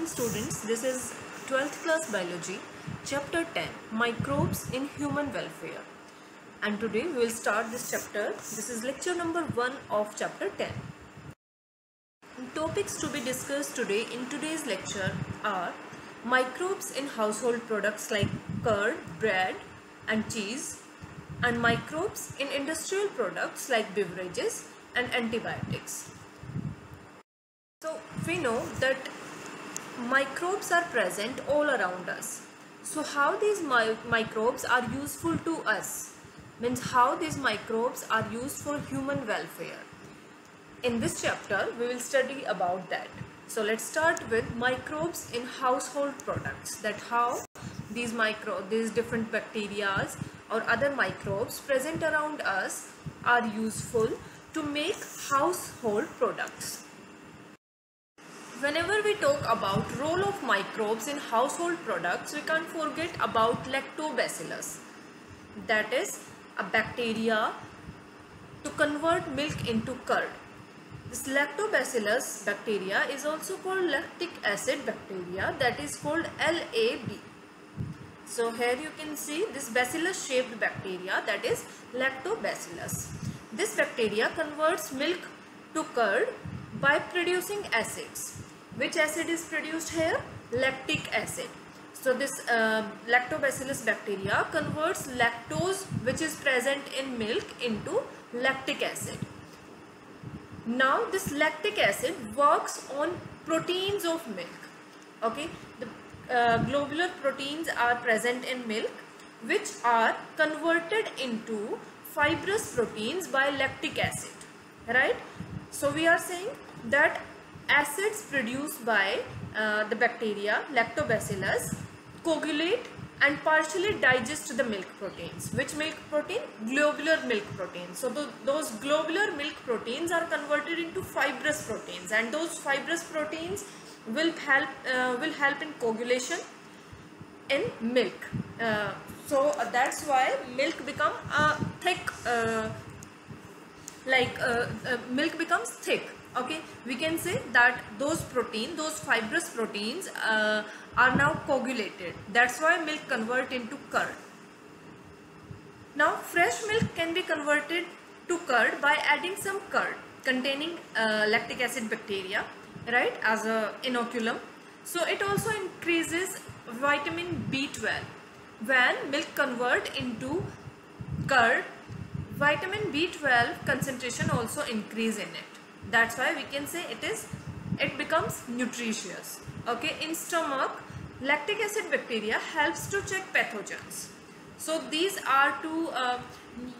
morning students, this is 12th class biology, chapter 10, microbes in human welfare, and today we will start this chapter. This is lecture number 1 of chapter 10. Topics to be discussed today in today's lecture are microbes in household products like curd, bread and cheese, and microbes in industrial products like beverages and antibiotics. So we know that microbes are present all around us. So how these microbes are useful to us, means how these microbes are used for human welfare. In this chapter we will study about that. So let's start with microbes in household products, that how these different bacteria or other microbes present around us are useful to make household products. Whenever we talk about role of microbes in household products, we can't forget about lactobacillus. That is a bacteria to convert milk into curd. This lactobacillus bacteria is also called lactic acid bacteria, that is called LAB. So here you can see this bacillus shaped bacteria, that is lactobacillus. This bacteria converts milk to curd by producing acids. Which acid is produced here? Lactic acid. So this lactobacillus bacteria converts lactose, which is present in milk, into lactic acid. Now this lactic acid works on proteins of milk. Okay, the globular proteins are present in milk, which are converted into fibrous proteins by lactic acid, right? So we are saying that acids produced by the bacteria lactobacillus coagulate and partially digest the milk proteins. Which milk protein? Globular milk proteins. So those globular milk proteins are converted into fibrous proteins, and those fibrous proteins will help in coagulation in milk. So that's why milk become thick, milk becomes thick. Okay, we can say that those fibrous proteins are now coagulated. That's why milk convert into curd. Now fresh milk can be converted to curd by adding some curd containing lactic acid bacteria, right, as a inoculum. So it also increases vitamin B12. When milk convert into curd, vitamin B12 concentration also increase in it. That's why we can say it becomes nutritious. Okay, in stomach, lactic acid bacteria helps to check pathogens. So these are two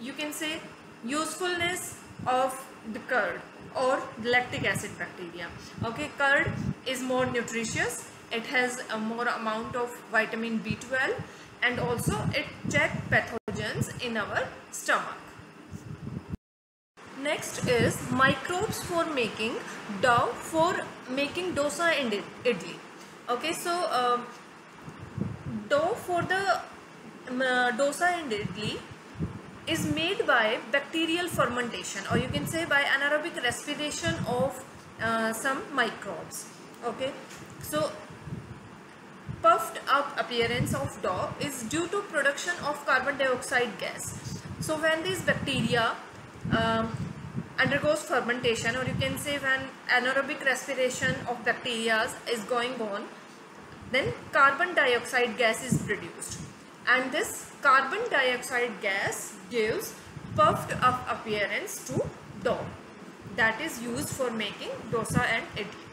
you can say usefulness of the curd or lactic acid bacteria. Okay, curd is more nutritious, it has a more amount of vitamin B12, and also it checks pathogens in our stomach. Next is microbes for making dough for making dosa and idli. Okay, so dough for the dosa and idli is made by bacterial fermentation, or you can say by anaerobic respiration of some microbes. Okay, so puffed up appearance of dough is due to production of carbon dioxide gas. So when these bacteria undergoes fermentation, or you can say when anaerobic respiration of bacteria is going on, then carbon dioxide gas is produced, and this carbon dioxide gas gives puffed up appearance to dough that is used for making dosa and idli.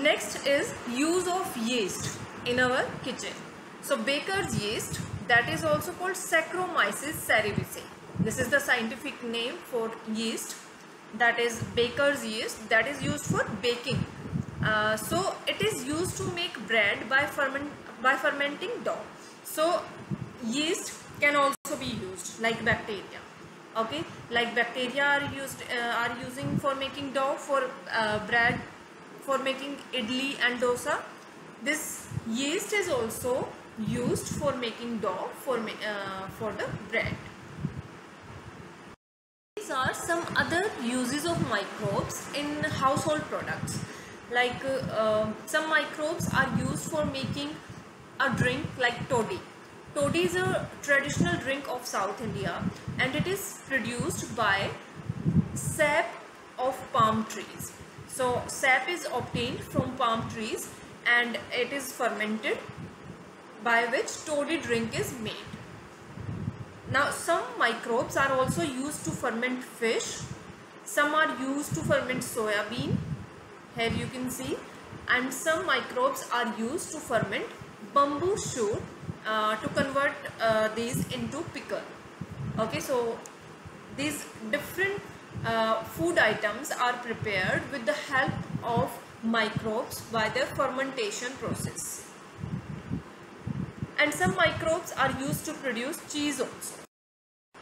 Next is use of yeast in our kitchen. So baker's yeast, that is also called Saccharomyces cerevisiae. This is the scientific name for yeast, that is baker's yeast, that is used for baking. So it is used to make bread by fermenting dough. So yeast can also be used like bacteria. Okay, like bacteria are using for making dough for bread, for making idli and dosa. This yeast is also used for making dough for the bread. These are some other uses of microbes in household products. Like some microbes are used for making a drink like toddy. Toddy is a traditional drink of South India, and it is produced by sap of palm trees. So sap is obtained from palm trees and it is fermented, by which toddy drink is made. Now some microbes are also used to ferment fish, some are used to ferment soya bean, here you can see, and some microbes are used to ferment bamboo shoot to convert these into pickle. Okay, so these different food items are prepared with the help of microbes by their fermentation process. And some microbes are used to produce cheese also.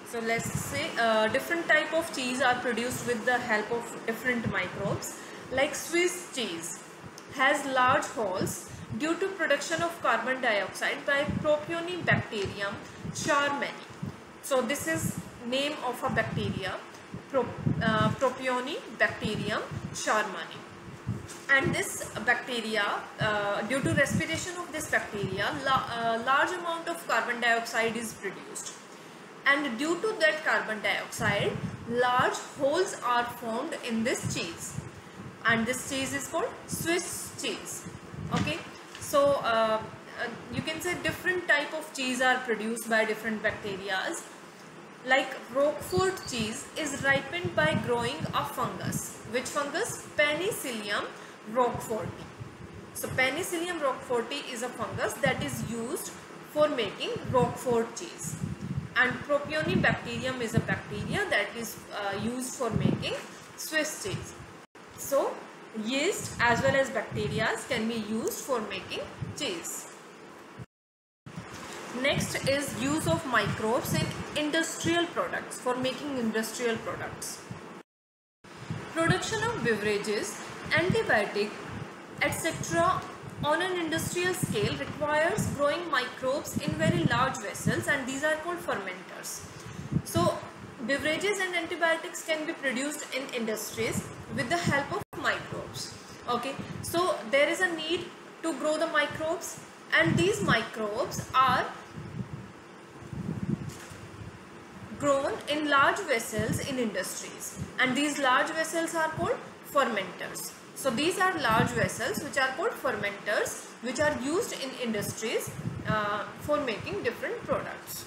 So let's say different type of cheese are produced with the help of different microbes. Like Swiss cheese has large holes due to production of carbon dioxide by Propionibacterium sharmani. So this is name of a bacteria, Propionibacterium sharmani. And this bacteria, due to respiration of this bacteria, large amount of carbon dioxide is produced. And due to that carbon dioxide, large holes are formed in this cheese. And this cheese is called Swiss cheese. Okay. So you can say different type of cheese are produced by different bacteria. Like Roquefort cheese is ripened by growing a fungus. Which fungus? Penicillium roqueforti. So Penicillium roqueforti is a fungus that is used for making Roquefort cheese. And Propionibacterium is a bacteria that is used for making Swiss cheese. So yeast as well as bacteria can be used for making cheese. Next is use of microbes in industrial products, for making industrial products. Production of beverages, antibiotic, etc. on an industrial scale requires growing microbes in very large vessels, and these are called fermenters. So beverages and antibiotics can be produced in industries with the help of microbes. Okay, so there is a need to grow the microbes, and these microbes are grown in large vessels in industries, and these large vessels are called fermenters. So these are large vessels which are called fermenters, which are used in industries for making different products.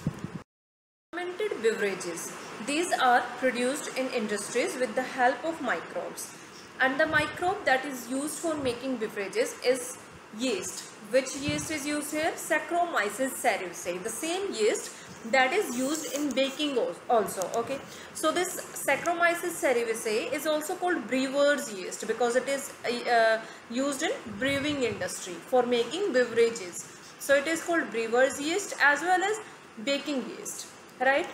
Fermented beverages, these are produced in industries with the help of microbes, and the microbe that is used for making beverages is yeast. Which yeast is used here? Saccharomyces cerevisiae, the same yeast that is used in baking also. Okay, so this Saccharomyces cerevisiae is also called brewer's yeast because it is used in brewing industry for making beverages. So it is called brewer's yeast as well as baking yeast, right?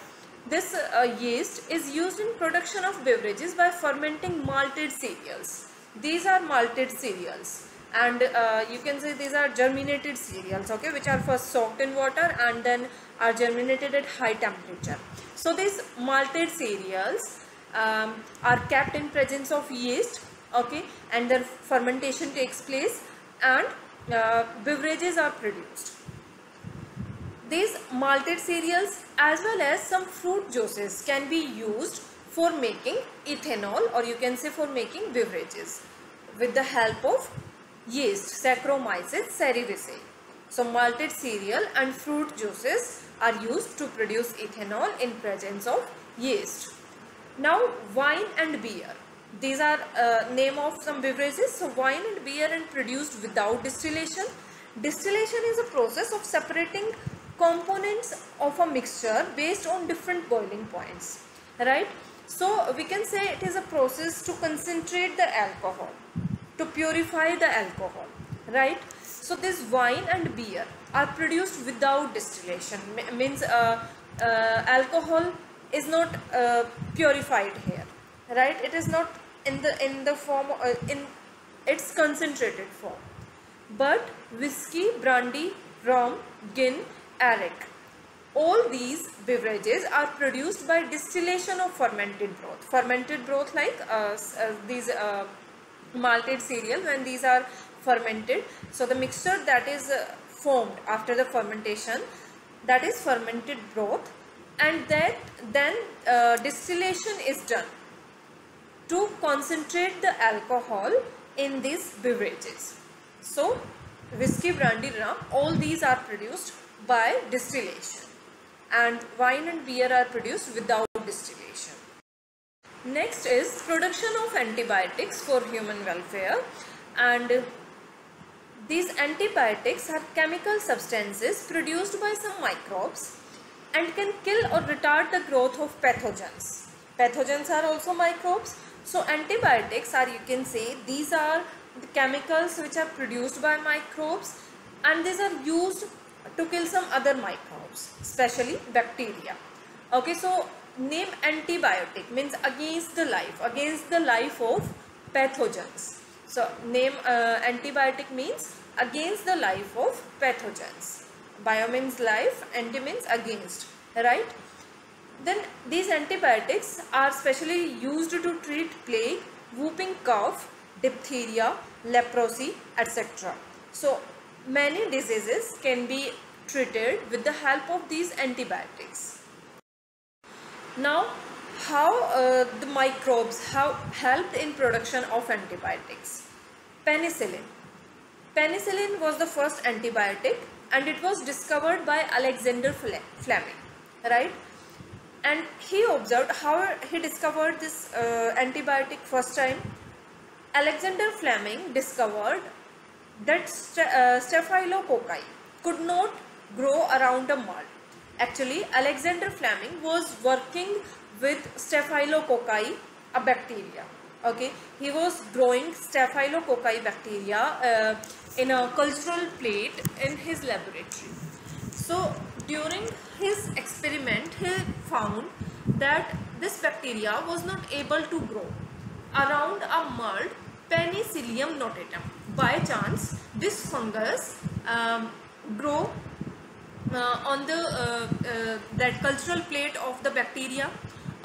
This yeast is used in production of beverages by fermenting malted cereals. These are malted cereals, and you can say these are germinated cereals, okay, which are first soaked in water and then are germinated at high temperature. So these malted cereals are kept in presence of yeast, okay, and their fermentation takes place and beverages are produced. These malted cereals as well as some fruit juices can be used for making ethanol, or you can say for making beverages with the help of yeast, Saccharomyces cerevisiae. So malted cereal and fruit juices are used to produce ethanol in presence of yeast. Now wine and beer, these are name of some beverages. So wine and beer are produced without distillation. Distillation is a process of separating components of a mixture based on different boiling points, right? So we can say it is a process to concentrate the alcohol, to purify the alcohol, right? So this wine and beer are produced without distillation, means alcohol is not purified here, right? It is not in the form in its concentrated form. But whiskey, brandy, rum, gin, arrack, all these beverages are produced by distillation of fermented broth. Fermented broth like these malted cereal, when these are fermented, so the mixture that is formed after the fermentation, that is fermented broth, and then distillation is done to concentrate the alcohol in these beverages. So whiskey, brandy, rum, all these are produced by distillation, and wine and beer are produced without distillation. Next is production of antibiotics for human welfare, and these antibiotics are chemical substances produced by some microbes and can kill or retard the growth of pathogens. Pathogens are also microbes. So antibiotics are, you can say, these are the chemicals which are produced by microbes, and these are used to kill some other microbes, especially bacteria. Okay, so name antibiotic means against the life of pathogens. So name antibiotic means against the life of pathogens. Bio means life, anti means against, right? Then these antibiotics are specially used to treat plague, whooping cough, diphtheria, leprosy, etc. So many diseases can be treated with the help of these antibiotics. Now, how the microbes have helped in production of antibiotics? Penicillin. Penicillin was the first antibiotic, and it was discovered by Alexander Fleming, right? And he observed how he discovered this antibiotic first time. Alexander Fleming discovered that staphylococci could not grow around a mud. Actually, Alexander Fleming was working with staphylococci, a bacteria. Okay, he was growing staphylococci bacteria in a cultural plate in his laboratory. So during his experiment, he found that this bacteria was not able to grow around a mud, Penicillium notatum. By chance, this fungus grow on the that cultural plate of the bacteria.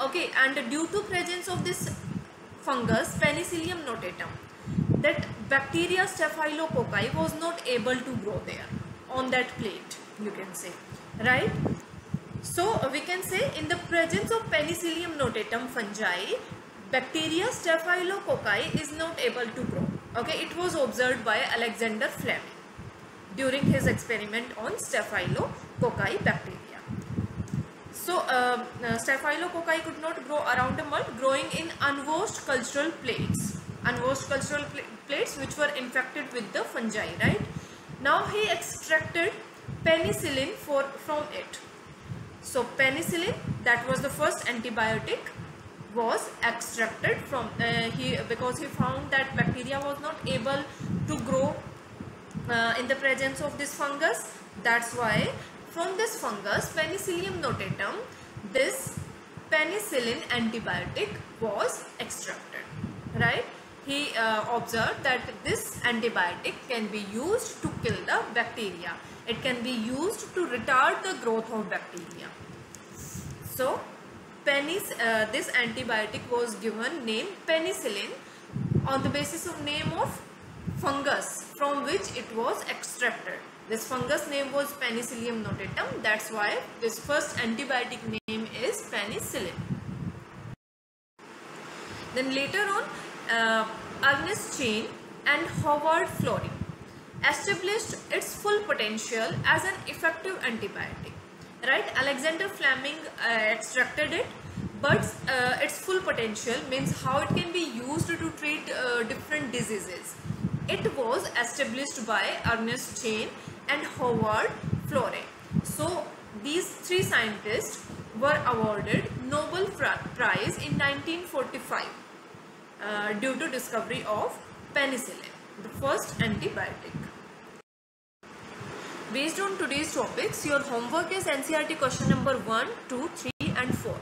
Okay, and due to presence of this fungus, Penicillium notatum, that bacteria staphylococci was not able to grow there on that plate, you can say, right? So we can say in the presence of Penicillium notatum fungi, bacteria staphylococci is not able to grow. Okay, it was observed by Alexander Fleming during his experiment on staphylococci bacteria. So staphylococci could not grow around a mud, growing in unwashed cultural plates. Unwashed cultural plates which were infected with the fungi, right? Now he extracted penicillin from it. So penicillin, that was the first antibiotic, was extracted from because he found that bacteria was not able to grow in the presence of this fungus. That's why from this fungus, Penicillium notatum, this penicillin antibiotic was extracted, right? He observed that this antibiotic can be used to kill the bacteria. It can be used to retard the growth of bacteria. So this antibiotic was given name penicillin on the basis of name of fungus from which it was extracted. This fungus name was Penicillium notatum. That's why this first antibiotic name is penicillin. Then later on, Ernest Chain and Howard Florey established its full potential as an effective antibiotic. Right? Alexander Fleming extracted it, but its full potential means how it can be used to treat different diseases. It was established by Ernest Chain and Howard Florey. So these three scientists were awarded Nobel Prize in 1945 due to discovery of penicillin, the first antibiotic. Based on today's topics, your homework is NCERT question number 1, 2, 3 and 4.